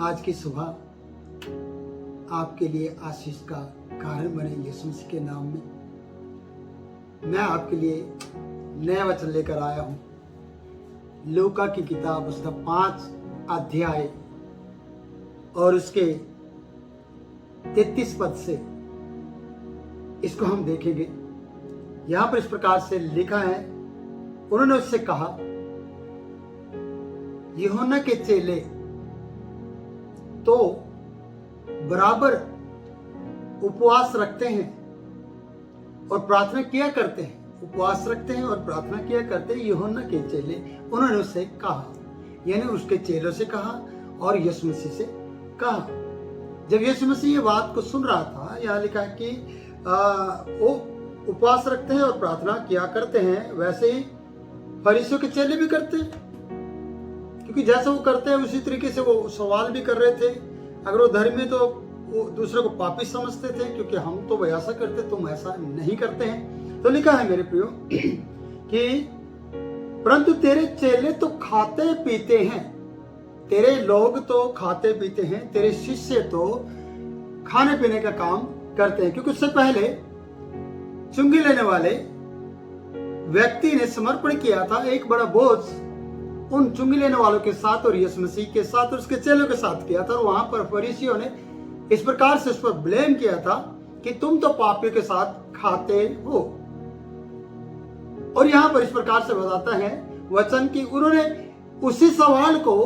आज की सुबह आपके लिए आशीष का कारण बने यीशु मसीह के नाम में। मैं आपके लिए नया वचन लेकर आया हूँ। लूका की किताब उसका 5 अध्याय और उसके 33 पद से इसको हम देखेंगे। यहाँ पर इस प्रकार से लिखा है, उन्होंने उससे कहा, यूहन्ना के चेले तो बराबर उपवास रखते हैं और प्रार्थना किया करते हैं। उपवास रखते हैं और प्रार्थना किया करते हैं। यूहन्ना के चेले, उन्होंने उससे कहा, यानी उसके चेलों से कहा और यीशु मसीह से कहा। जब यीशु मसीह ये बात को सुन रहा था, यहाँ लिखा है कि वो उपवास रखते हैं और प्रार्थना किया करते हैं, वैसे ही फरीसियों के चेले भी करते हैं, क्योंकि जैसा वो करते हैं उसी तरीके से वो सवाल भी कर रहे थे। अगर वो धर्मी तो वो दूसरे को पापी समझते थे, क्योंकि हम तो ऐसा करते, तुम ऐसा नहीं करते हैं। तो लिखा है मेरे प्रियो कि परंतु तेरे चेले तो खाते पीते हैं, तेरे लोग तो खाते पीते हैं, तेरे शिष्य तो खाने पीने का काम करते हैं। क्योंकि उससे पहले चुंगी लेने वाले व्यक्ति ने समर्पण किया था एक बड़ा बोझ उन चुंगी लेने वालों के साथ और यीशु मसीह के साथ और उसके चेलों के साथ किया था। और वहां पर फरीसियों ने इस प्रकार से उस पर ब्लेम किया था कि तुम तो पापियों के साथ खाते हो। और यहां पर इस प्रकार से बताता है वचन कि उन्होंने उसी सवाल को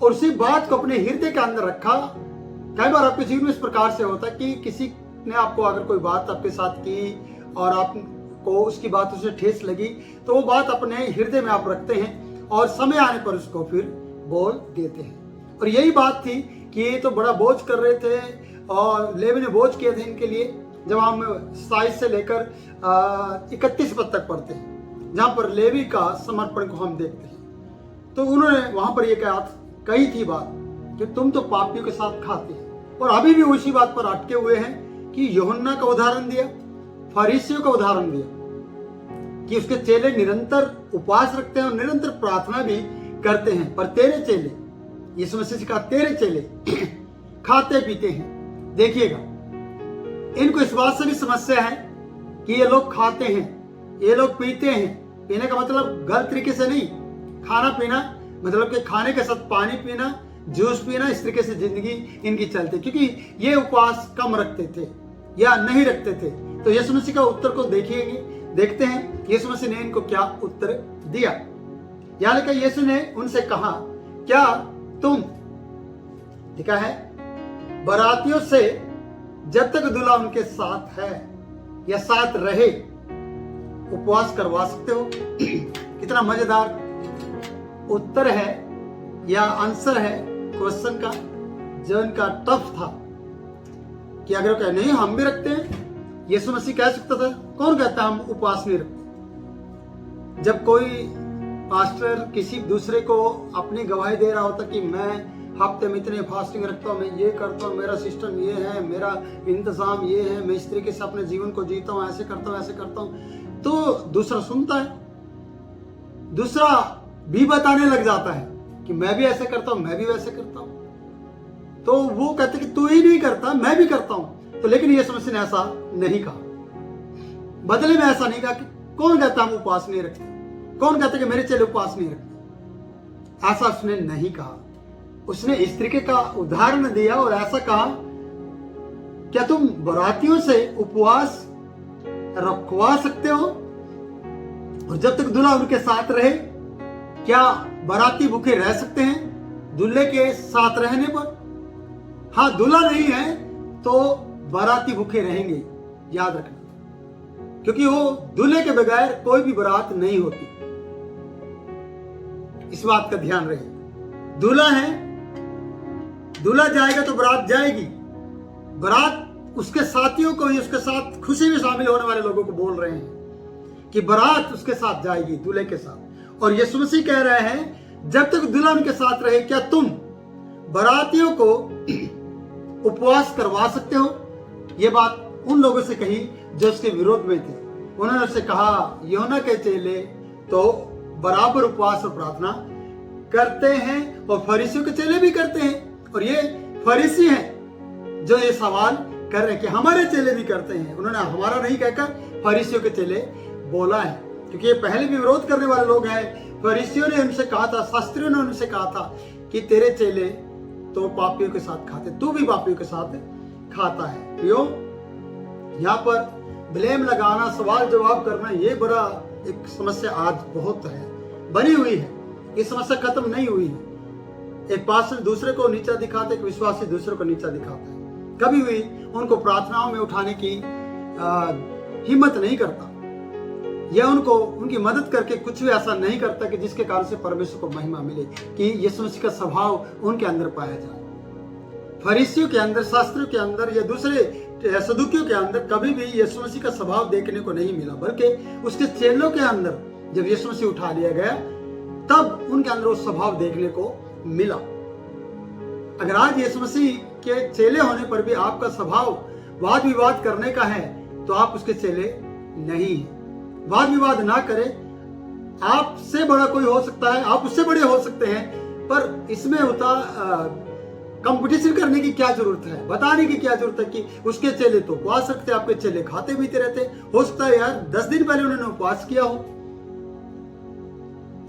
और उसी बात को अपने हृदय के अंदर रखा। कई बार आपके जीवन में इस प्रकार से होता है कि किसी ने आपको अगर कोई बात आपके साथ की और आपको उसकी बात उसे ठेस लगी, तो वो बात अपने हृदय में आप रखते हैं और समय आने पर उसको फिर बोल देते हैं। और यही बात थी कि ये तो बड़ा बोझ कर रहे थे और लेवी ने बोझ किए थे इनके लिए। जब हम 27 से लेकर 31 पद तक पढ़ते हैं, जहां पर लेवी का समर्पण को हम देखते हैं, तो उन्होंने वहां पर ये कही थी बात कि तुम तो पापियों के साथ खाते हैं। और अभी भी उसी बात पर अटके हुए हैं कि यूहन्ना का उदाहरण दिया, फरीसियों का उदाहरण दिया कि उसके चेले निरंतर उपवास रखते हैं और निरंतर प्रार्थना भी करते हैं, पर तेरे चेले, यीशु मसीह से कहा, तेरे चेले खाते पीते हैं। देखिएगा, इनको इस बात से भी समस्या है कि ये लोग खाते हैं, ये लोग पीते हैं। पीने का मतलब गलत तरीके से नहीं, खाना पीना मतलब कि खाने के साथ पानी पीना, जूस पीना, इस तरीके से जिंदगी इनकी चलती, क्योंकि ये उपवास कम रखते थे या नहीं रखते थे। तो यीशु मसीह का उत्तर को देखते हैं यीशु मसीह ने इनको क्या उत्तर दिया। यहां लिखा, यीशु ने उनसे कहा, क्या तुम, लिखा है, बारातियों से जब तक दूल्हा उनके साथ है या साथ रहे उपवास करवा सकते हो? कितना मजेदार उत्तर है या आंसर है क्वेश्चन का, जो इनका टफ था कि अगर कहे नहीं हम भी रखते हैं। यीशु मसीह कह सकता था, कौन कहता हम उपवास नहीं रखते? जब कोई पास्टर किसी दूसरे को अपनी गवाही दे रहा होता कि मैं हफ्ते में इतने फास्टिंग रखता हूँ, मैं ये करता हूँ, मेरा सिस्टम ये है, मेरा इंतजाम ये है, मैं इस तरीके से अपने जीवन को जीता हूँ, ऐसे करता हूँ, ऐसे करता हूँ, तो दूसरा सुनता है, दूसरा भी बताने लग जाता है कि मैं भी ऐसे करता हूँ, मैं भी वैसे करता हूँ। तो वो कहते कि तू ही नहीं करता, मैं भी करता हूँ। तो लेकिन यीशु मसीह ने ऐसा नहीं कहा, बदले में ऐसा नहीं कहा कि कौन कहता हम उपवास नहीं रखते, कौन कहता कि मेरे चेले उपवास नहीं रखते। ऐसा उसने नहीं कहा। उसने इस तरीके का उदाहरण दिया और ऐसा कहा, क्या तुम बारातियों से उपवास रखवा सकते हो और जब तक दूल्हा उनके साथ रहे? क्या बाराती भूखे रह सकते हैं दूल्हे के साथ रहने पर? हाँ, दूल्हा नहीं है तो बाराती भूखे रहेंगे, याद रखना, क्योंकि वो दूल्हे के बगैर कोई भी बारात नहीं होती। इस बात का ध्यान रहे। दूल्हा है, दूल्हा जाएगा तो बारात जाएगी। बारात उसके साथियों को ही, उसके साथ खुशी में शामिल होने वाले लोगों को बोल रहे हैं कि बारात उसके साथ जाएगी, दूल्हे के साथ। और यीशु मसीह कह रहे हैं, जब तक दूल्हा उनके साथ रहे, क्या तुम बारातियों को उपवास करवा सकते हो? ये बात उन लोगों से कही जो उसके विरोध में थे। उन्होंने उससे कहा, यूहन्ना के चेले तो बराबर उपवास और प्रार्थना करते हैं और फरीसियों के चेले भी करते हैं, और ये फरीसी हैं जो ये सवाल कर रहे हैं कि हमारे चेले भी करते हैं। उन्होंने हमारा नहीं कहकर फरीसियों के चेले बोला है, क्योंकि ये पहले भी विरोध करने वाले लोग हैं। फरीसियों ने उनसे कहा था, शास्त्रियों ने उनसे कहा था कि तेरे चेले तो पापियों के साथ खाते, तू भी पापियों के साथ खाता है। प्रियो, यहाँ पर ब्लेम लगाना, सवाल जवाब करना, ये बड़ा एक समस्या आज बहुत है, बनी हुई है। ये समस्या खत्म नहीं हुई है। एक पास्टर दूसरे को नीचा दिखाते, एक विश्वासी दूसरे को नीचा दिखाता है। कभी भी उनको प्रार्थनाओं में उठाने की हिम्मत नहीं करता, या उनको उनकी मदद करके कुछ भी ऐसा नहीं करता कि जिसके कारण से परमेश्वर को महिमा मिले, कि यीशु मसीह का स्वभाव उनके अंदर पाया जाए। फरीसियों के अंदर, शास्त्रियों के अंदर या दूसरे सदुकियों के अंदर कभी भी यीशु मसीह का स्वभाव देखने को नहीं मिला, बल्कि उसके चेलों के अंदर जब यीशु मसीह उठा लिया गया तब उनके अंदर वो स्वभाव देखने को मिला। अगर आज यीशु मसीह के चेले होने पर भी आपका स्वभाव वाद विवाद करने का है तो आप उसके चेले नहीं हैं। वाद विवाद ना करें। आपसे बड़ा कोई हो सकता है, आप उससे बड़े हो सकते हैं, पर इसमें होता कंपटीशन करने की क्या जरूरत है, बताने की क्या जरूरत है कि उसके चेले तो उपवास रखते, आपके चेले खाते पीते रहते। हो सकता है यार 10 दिन पहले उन्होंने उपवास किया हो,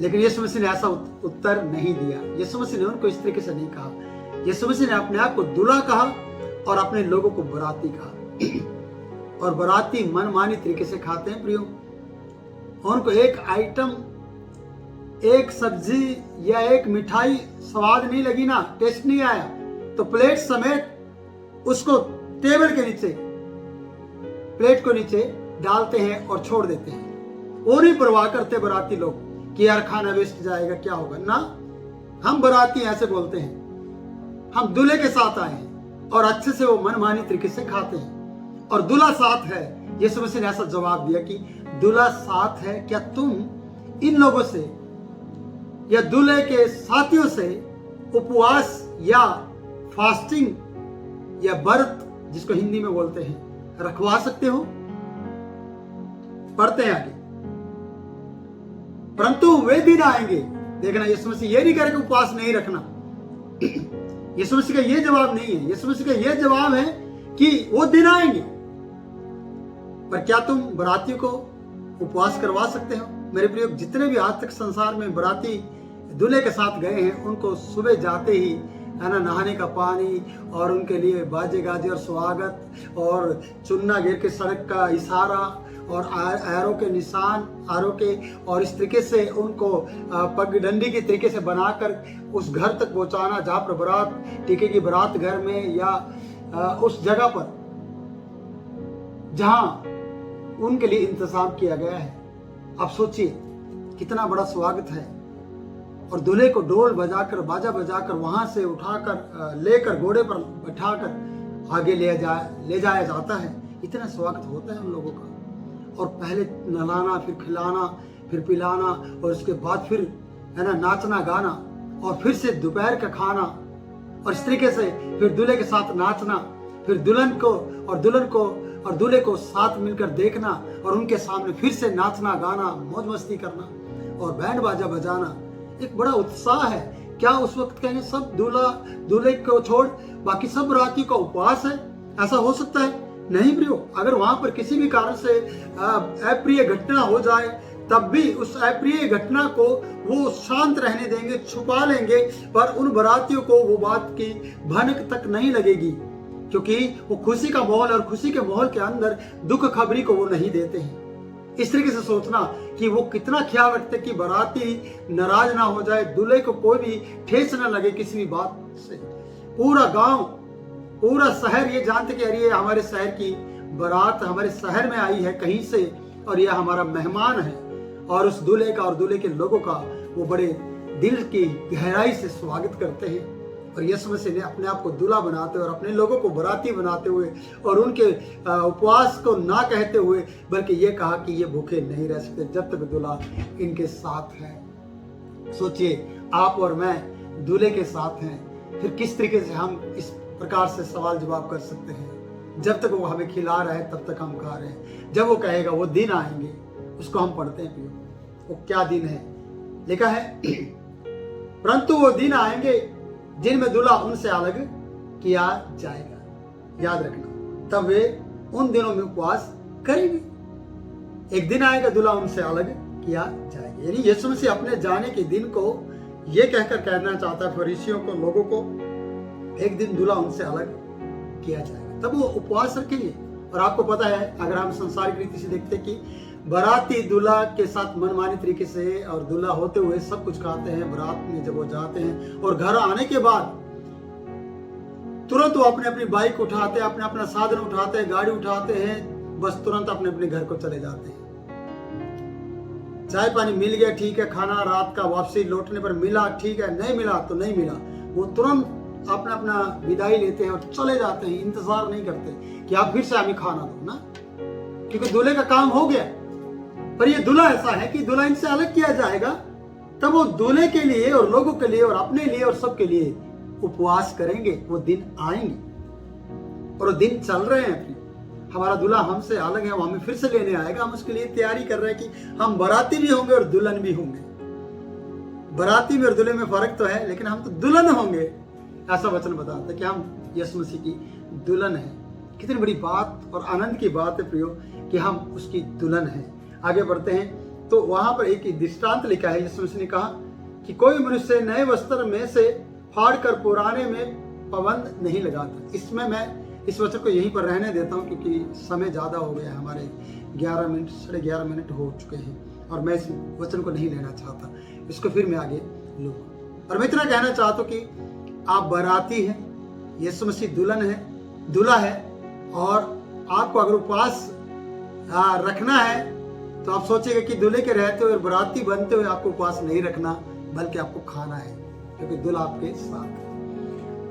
लेकिन यीशु मसीह ने ऐसा उत्तर नहीं दिया। यीशु मसीह ने उनको इस तरीके से नहीं कहा। यीशु मसीह ने अपने आप को दूल्हा कहा और अपने लोगों को बराती कहा। और बराती मनमानी तरीके से खाते हैं प्रियो। उनको एक आइटम, एक सब्जी या एक मिठाई स्वाद नहीं लगी ना, टेस्ट नहीं आया, तो प्लेट समेत उसको टेबल के नीचे, प्लेट को नीचे डालते हैं और छोड़ देते हैं। वो नहीं परवाह करते बराती लोग कि यार खाना वेस्ट जाएगा, क्या होगा ना। हम बराती ऐसे बोलते हैं, हम दूल्हे के साथ आए हैं, और अच्छे से वो मनमानी तरीके से खाते हैं। और दूल्हा साथ है। यीशु मसीह ने ऐसा जवाब दिया कि दूल्हा साथ है, क्या तुम इन लोगों से या दूल्हे के साथियों से उपवास या फास्टिंग या व्रत, जिसको हिंदी में बोलते हैं, रखवा सकते हो? पढ़ते हैं आगे। परंतु वे दिन आएंगे, देखना यीशु मसीह ये नहीं कह रहे कि उपवास नहीं रखना। यीशु मसीह का ये जवाब नहीं है। यीशु मसीह का ये जवाब है कि वो दिन आएंगे, पर क्या तुम बरातियों को उपवास करवा सकते हो? मेरे प्रिय, जितने भी आज तक संसार में बराती दूल्हे के साथ गए हैं, उनको सुबह जाते ही है ना नहाने का पानी और उनके लिए बाजे गाजे और स्वागत और चुन्ना घेर के सड़क का इशारा और आरों के निशान, आरों के, और इस तरीके से उनको पगडंडी के तरीके से बनाकर उस घर तक पहुंचाना जहाँ पर बारात टिकेगी, बारात घर में या उस जगह पर जहाँ उनके लिए इंतजाम किया गया है। आप सोचिए कितना बड़ा स्वागत है। और दूल्हे को डोल बजाकर, बाजा बजाकर वहां से उठाकर लेकर घोड़े पर बैठाकर आगे ले जाया जाता है। इतना स्वागत होता है उन लोगों का। और पहले नहलाना, फिर खिलाना, फिर पिलाना, और उसके बाद फिर है ना नाचना गाना, और फिर से दोपहर का खाना, और इस तरीके से फिर दूल्हे के साथ नाचना, फिर दुल्हन को और दूल्हे को साथ मिलकर देखना, और उनके सामने फिर से नाचना गाना, मौज मस्ती करना और बैंड बाजा बजाना। एक बड़ा उत्साह है। क्या उस वक्त कहेंगे सब दूल्हे को छोड़ बाकी सब बरातियों का उपवास है? ऐसा हो सकता है? नहीं प्रियो। अगर वहां पर किसी भी कारण से अप्रिय घटना हो जाए, तब भी उस अप्रिय घटना को वो शांत रहने देंगे, छुपा लेंगे, पर उन बरातियों को वो बात की भनक तक नहीं लगेगी, क्योंकि वो खुशी का माहौल, और खुशी के माहौल के अंदर दुख खबरी को वो नहीं देते हैं। इस तरीके से सोचना कि वो कितना ख्याल रखते कि बराती नाराज ना हो जाए, दूल्हे को कोई भी ठेस ना लगे किसी भी बात से। पूरा गांव, पूरा शहर ये जानते कि अरे ये हमारे शहर की बारात हमारे शहर में आई है कहीं से, और यह हमारा मेहमान है। और उस दूल्हे का और दूल्हे के लोगों का वो बड़े दिल की गहराई से स्वागत करते हैं। और यीशु मसीह ने अपने आप को दूल्हा बनाते हुए और अपने लोगों को बराती बनाते हुए और उनके उपवास को ना कहते हुए, बल्कि ये कहा कि ये भूखे नहीं रह सकते जब तक दूल्हा इनके साथ है। सोचिए, आप और मैं दूल्हे के साथ हैं, फिर किस तरीके से हम इस प्रकार से सवाल जवाब कर सकते हैं? जब तक वो हमें खिला रहा है तब तक हम खा रहे हैं। जब वो कहेगा वो दिन आएंगे, उसको हम पढ़ते हैं प्रियो। वो क्या दिन है? लिखा है परंतु वो दिन आएंगे जिनमें दूल्हा उनसे अलग किया जाएगा। याद रखना, तब वे उन दिनों में उपवास करेंगे। एक दिन आएगा दूल्हा उनसे अलग किया जाएगा। यानी यीशु मसीह अपने जाने के दिन को ये कहकर कहना चाहता है फरीसियों को, लोगों को, एक दिन दूल्हा उनसे अलग किया जाएगा, तब वो उपवास रखेंगे। और आपको पता है, अगर हम संसारिक रीति से देखते कि बाराती दूल्हा के साथ मनमानी तरीके से और दूल्हा होते हुए सब कुछ खाते हैं बारात में जब वो जाते हैं, और घर आने के बाद तुरंत वो अपने अपनी बाइक उठाते हैं, अपने अपना साधन उठाते हैं, गाड़ी उठाते हैं, बस तुरंत अपने अपने घर को चले जाते हैं। चाय पानी मिल गया ठीक है, खाना रात का वापसी लौटने पर मिला ठीक है, नहीं मिला तो नहीं मिला, वो तुरंत अपना अपना विदाई लेते हैं और चले जाते हैं। इंतजार नहीं करते कि आप फिर से हमें खाना दो ना, क्योंकि दूल्हे का काम हो गया। पर ये दूल्हा ऐसा है कि दूल्हा इनसे अलग किया जाएगा, तब वो दूल्हे के लिए और लोगों के लिए और अपने लिए और सबके लिए उपवास करेंगे। वो दिन आएंगे और वो दिन चल रहे हैं। हमारा दूल्हा हमसे अलग है, वो हमें फिर से लेने आएगा। हम उसके लिए तैयारी कर रहे हैं कि हम बाराती भी होंगे और दुल्हन भी होंगे। बाराती में और दुल्हे में फर्क तो है, लेकिन हम तो दुल्हन होंगे। ऐसा वचन बताता है कि हम यीशु मसीह की दुल्हन है। कितनी बड़ी बात और आनंद की बात है प्रियो कि हम उसकी दुल्हन हैं। आगे बढ़ते हैं तो वहां पर एक दृष्टांत लिखा है। यीशु मसीह ने कहा कि कोई मनुष्य नए वस्त्र में से फाड़कर पुराने में पाबंद नहीं लगाता। इसमें मैं इस वचन को यहीं पर रहने देता हूं, क्योंकि समय ज्यादा हो गया, हमारे 11 मिनट 11.5 मिनट हो चुके हैं और मैं इस वचन को नहीं लेना चाहता, इसको फिर मैं आगे लूंगा। और मैं इतना कहना चाहता हूं कि आप बाराती हैं, यीशु मसीह दुल्हन है, दूल्हा है, और आपको अगर उपवास रखना है तो आप सोचिएगा कि दूल्हे के रहते हुए और बाराती बनते हुए आपको उपवास नहीं रखना, बल्कि आपको खाना है, क्योंकि दूल्हा आपके साथ है।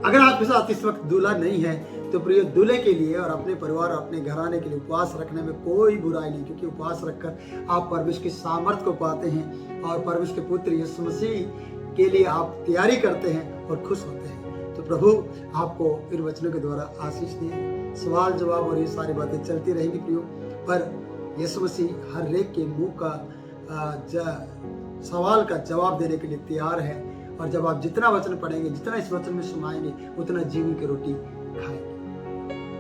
अगर आपके साथ इस वक्त दूल्हा नहीं है तो प्रिय, दूल्हे के लिए और अपने परिवार और अपने घराने के लिए उपवास रखने में कोई बुराई नहीं, क्योंकि उपवास रखकर आप परमेश्वर की सामर्थ को पाते हैं और परमेश्वर के पुत्र यीशु मसीह के लिए आप तैयारी करते हैं और खुश होते हैं। तो प्रभु आपको इन वचनों के द्वारा आशीष दे। सवाल जवाब और ये सारी बातें चलती रहेंगी प्रियो, पर यीशु मसीह हर एक के मुंह का सवाल का जवाब देने के लिए तैयार है। और जब आप जितना वचन पढ़ेंगे, जितना इस वचन में सुनाएंगे, उतना जीवन की रोटी खाएंगे।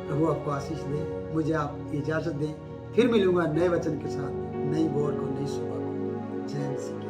प्रभु आपको आशीष दे। मुझे आप इजाजत दें, फिर मिलूंगा नए वचन के साथ, नई बोर को, नई सुबह को। जय श्री